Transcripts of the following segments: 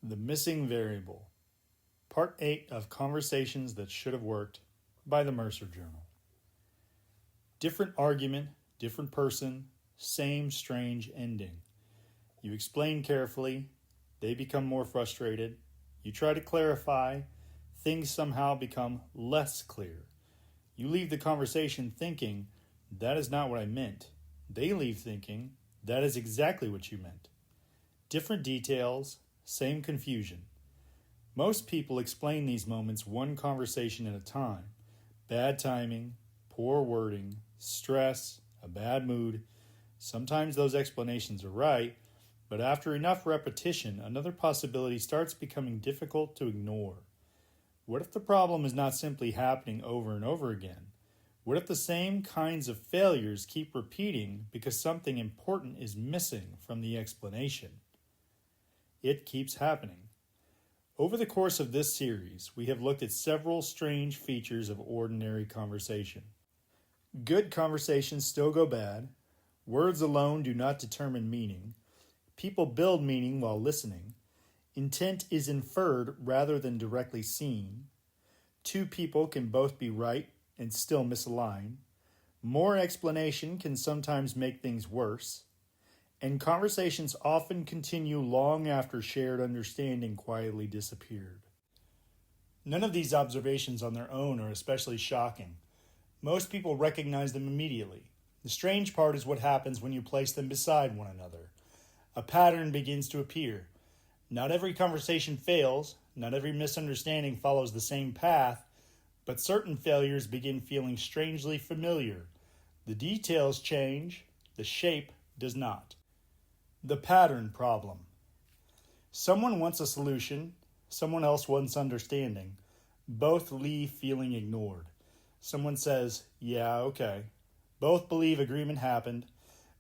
The Missing Variable, Part 8 of Conversations That Should Have Worked by the Mercer Journal. Different argument, different person, same strange ending. You explain carefully, they become more frustrated. You try to clarify, things somehow become less clear. You leave the conversation thinking, that is not what I meant. They leave thinking, that is exactly what you meant. Different details, same confusion. Most people explain these moments one conversation at a time. Bad timing, poor wording, stress, a bad mood. Sometimes those explanations are right, but after enough repetition, another possibility starts becoming difficult to ignore. What if the problem is not simply happening over and over again? What if the same kinds of failures keep repeating because something important is missing from the explanation? It keeps happening. Over the course of this series, we have looked at several strange features of ordinary conversation. Good conversations still go bad. Words alone do not determine meaning. People build meaning while listening. Intent is inferred rather than directly seen. Two people can both be right and still misalign. More explanation can sometimes make things worse. And conversations often continue long after shared understanding quietly disappeared. None of these observations on their own are especially shocking. Most people recognize them immediately. The strange part is what happens when you place them beside one another. A pattern begins to appear. Not every conversation fails, not every misunderstanding follows the same path, but certain failures begin feeling strangely familiar. The details change, the shape does not. The pattern problem. Someone wants a solution, someone else wants understanding. Both leave feeling ignored. Someone says, yeah, okay. Both believe agreement happened,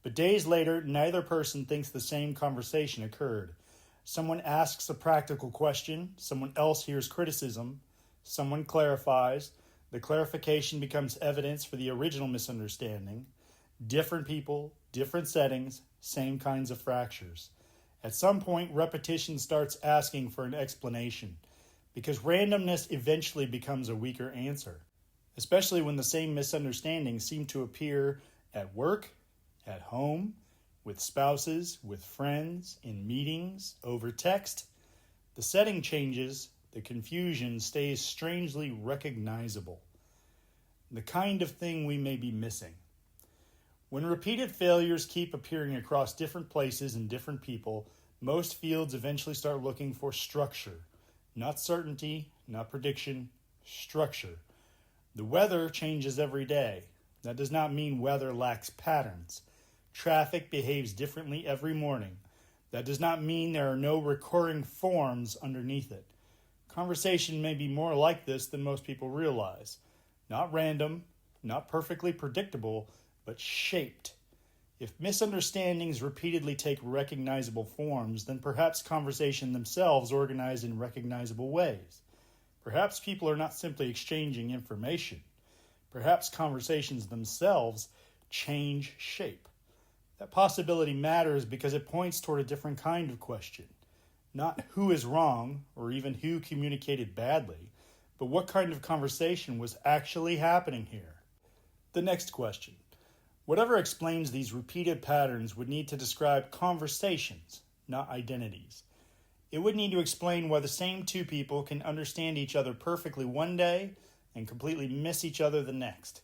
but days later, neither person thinks the same conversation occurred. Someone asks a practical question, someone else hears criticism, someone clarifies, the clarification becomes evidence for the original misunderstanding. Different people, different settings, same kinds of fractures. At some point, repetition starts asking for an explanation, because randomness eventually becomes a weaker answer, especially when the same misunderstandings seem to appear at work, at home, with spouses, with friends, in meetings, over text. The setting changes, the confusion stays strangely recognizable. The kind of thing we may be missing. When repeated failures keep appearing across different places and different people, most fields eventually start looking for structure. Not certainty, not prediction, structure. The weather changes every day. That does not mean weather lacks patterns. Traffic behaves differently every morning. That does not mean there are no recurring forms underneath it. Conversation may be more like this than most people realize. Not random, not perfectly predictable, but shaped. If misunderstandings repeatedly take recognizable forms, then perhaps conversation themselves organize in recognizable ways. Perhaps people are not simply exchanging information. Perhaps conversations themselves change shape. That possibility matters because it points toward a different kind of question. Not who is wrong, or even who communicated badly, but what kind of conversation was actually happening here. The next question. Whatever explains these repeated patterns would need to describe conversations, not identities. It would need to explain why the same two people can understand each other perfectly one day and completely miss each other the next.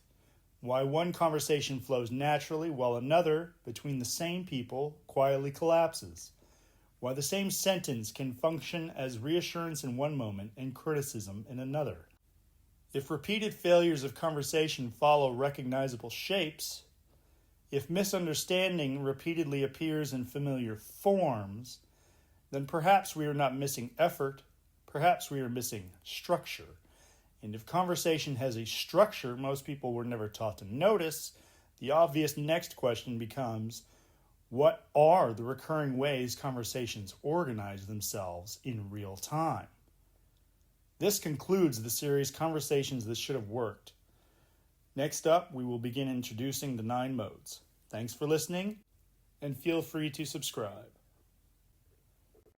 Why one conversation flows naturally while another, between the same people, quietly collapses. Why the same sentence can function as reassurance in one moment and criticism in another. If repeated failures of conversation follow recognizable shapes, if misunderstanding repeatedly appears in familiar forms, then perhaps we are not missing effort, perhaps we are missing structure. And if conversation has a structure most people were never taught to notice, the obvious next question becomes, what are the recurring ways conversations organize themselves in real time? This concludes the series Conversations That Should Have Worked. Next up, we will begin introducing the 9 modes. Thanks for listening, and feel free to subscribe.